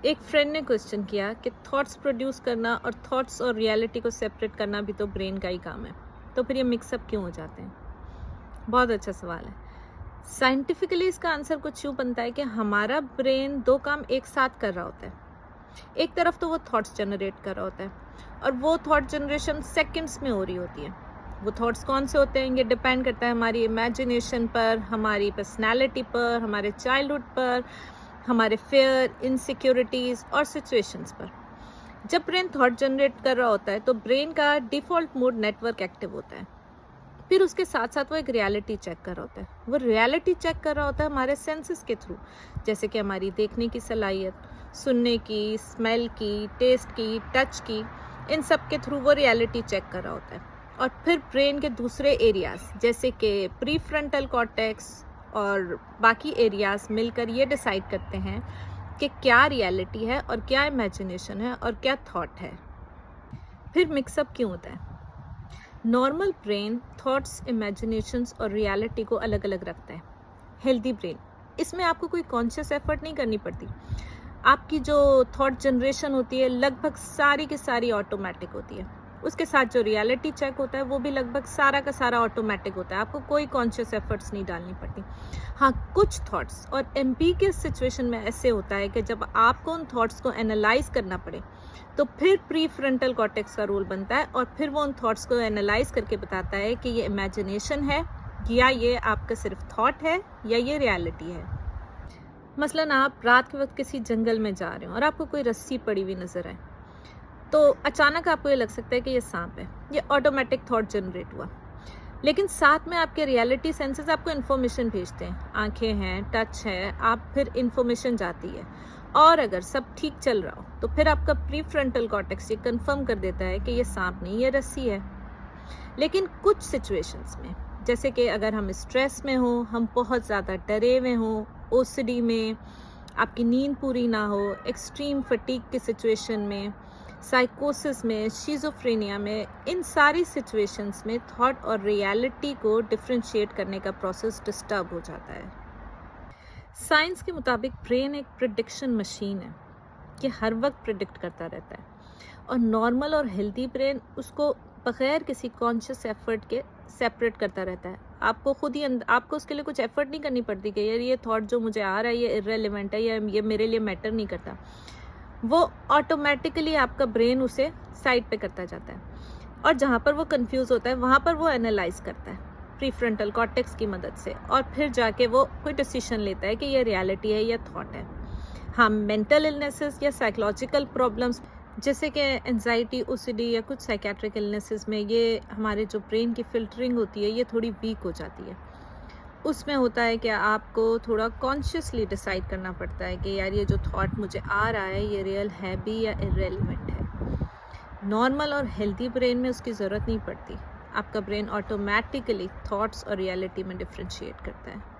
एक फ्रेंड ने क्वेश्चन किया कि थॉट्स प्रोड्यूस करना और थॉट्स और रियलिटी को सेपरेट करना भी तो ब्रेन का ही काम है, तो फिर ये मिक्सअप क्यों हो जाते हैं? बहुत अच्छा सवाल है। साइंटिफिकली इसका आंसर कुछ यूँ बनता है कि हमारा ब्रेन दो काम एक साथ कर रहा होता है। एक तरफ तो वो थॉट्स जनरेट कर रहा होता है और वो थॉट जनरेशन सेकंड्स में हो रही होती है। वो थॉट्स कौन से होते हैं ये डिपेंड करता है हमारी इमेजिनेशन पर, हमारी पर्सनैलिटी पर, हमारे चाइल्डहुड पर, हमारे फेयर, इनसिक्योरिटीज़ और सिचुएशंस पर। जब ब्रेन थॉट जनरेट कर रहा होता है तो ब्रेन का डिफ़ॉल्ट मोड नेटवर्क एक्टिव होता है। फिर उसके साथ साथ वो एक रियलिटी चेक कर रहा होता है। वो रियलिटी चेक कर रहा होता है हमारे सेंसेस के थ्रू, जैसे कि हमारी देखने की सलाहियत, सुनने की, स्मेल की, टेस्ट की, टच की, इन सब के थ्रू वो रियलिटी चेक कर रहा होता है। और फिर ब्रेन के दूसरे एरियाज जैसे कि प्री फ्रंटल कॉर्टेक्स और बाकी एरियाज मिलकर ये डिसाइड करते हैं कि क्या रियलिटी है और क्या इमेजिनेशन है और क्या थॉट है। फिर मिक्सअप क्यों होता है? नॉर्मल ब्रेन थॉट्स, इमेजिनेशंस और रियलिटी को अलग अलग रखता है। हेल्दी ब्रेन, इसमें आपको कोई कॉन्शियस एफर्ट नहीं करनी पड़ती। आपकी जो थॉट जनरेशन होती है लगभग सारी की सारी ऑटोमेटिक होती है। उसके साथ जो रियलिटी चेक होता है वो भी लगभग सारा का सारा ऑटोमेटिक होता है। आपको कोई कॉन्शियस एफर्ट्स नहीं डालनी पड़ती। हाँ, कुछ थॉट्स और एमपी के सिचुएशन में ऐसे होता है कि जब आपको उन थॉट्स को एनालाइज करना पड़े तो फिर प्री फ्रंटल कॉर्टेक्स का रोल बनता है और फिर वो उन थॉट्स को एनालाइज करके बताता है कि ये इमेजिनेशन है या ये आपका सिर्फ थॉट है या ये रियलिटी है। मसलन आप रात के वक्त किसी जंगल में जा रहे हो और आपको कोई रस्सी पड़ी हुई नजर आए, तो अचानक आपको ये लग सकता है कि ये सांप है। ये ऑटोमेटिक थॉट जनरेट हुआ, लेकिन साथ में आपके रियलिटी सेंसेस आपको इन्फॉर्मेशन भेजते हैं। आंखें हैं, टच है, आप फिर इन्फॉर्मेशन जाती है और अगर सब ठीक चल रहा हो तो फिर आपका प्री फ्रंटल कॉर्टेक्स ये कंफर्म कर देता है कि ये सांप नहीं, ये रस्सी है। लेकिन कुछ सिचुएशंस में, जैसे कि अगर हम स्ट्रेस में हो, हम बहुत ज़्यादा डरे हुए हों, ओसीडी में, आपकी नींद पूरी ना हो, एक्सट्रीम फटीग की सिचुएशन में, साइकोसिस में, शिज़ोफ्रेनिया में, इन सारी सिचुएशंस में थॉट और रियलिटी को डिफ्रेंशिएट करने का प्रोसेस डिस्टर्ब हो जाता है। साइंस के मुताबिक ब्रेन एक प्रिडिक्शन मशीन है कि हर वक्त प्रिडिक्ट करता रहता है और नॉर्मल और हेल्दी ब्रेन उसको बगैर किसी कॉन्शियस एफर्ट के सेपरेट करता रहता है। आपको खुद ही आपको उसके लिए कुछ एफर्ट नहीं करनी पड़ती कि यार ये थॉट जो मुझे आ रहा है ये इर्रेलेवेंट है या ये मेरे लिए मैटर नहीं करता। वो ऑटोमेटिकली आपका ब्रेन उसे साइड पे करता जाता है और जहाँ पर वो कंफ्यूज होता है वहाँ पर वो एनालाइज करता है प्री फ्रंटल कॉर्टेक्स की मदद से और फिर जाके वो कोई डिसीजन लेता है कि ये रियलिटी है या थॉट है। हाँ, मेंटल इलनेसेस या साइकोलॉजिकल प्रॉब्लम्स जैसे कि एंजाइटी, ओसीडी या कुछ साइकेट्रिक इलनेसेस में ये हमारे जो ब्रेन की फिल्टरिंग होती है ये थोड़ी वीक हो जाती है। उसमें होता है कि आपको थोड़ा कॉन्शियसली डिसाइड करना पड़ता है कि यार ये जो थॉट मुझे आ रहा है ये रियल है भी या इररेलेवेंट है। नॉर्मल और हेल्दी ब्रेन में उसकी ज़रूरत नहीं पड़ती। आपका ब्रेन ऑटोमेटिकली थॉट्स और रियलिटी में डिफ्रेंशिएट करता है।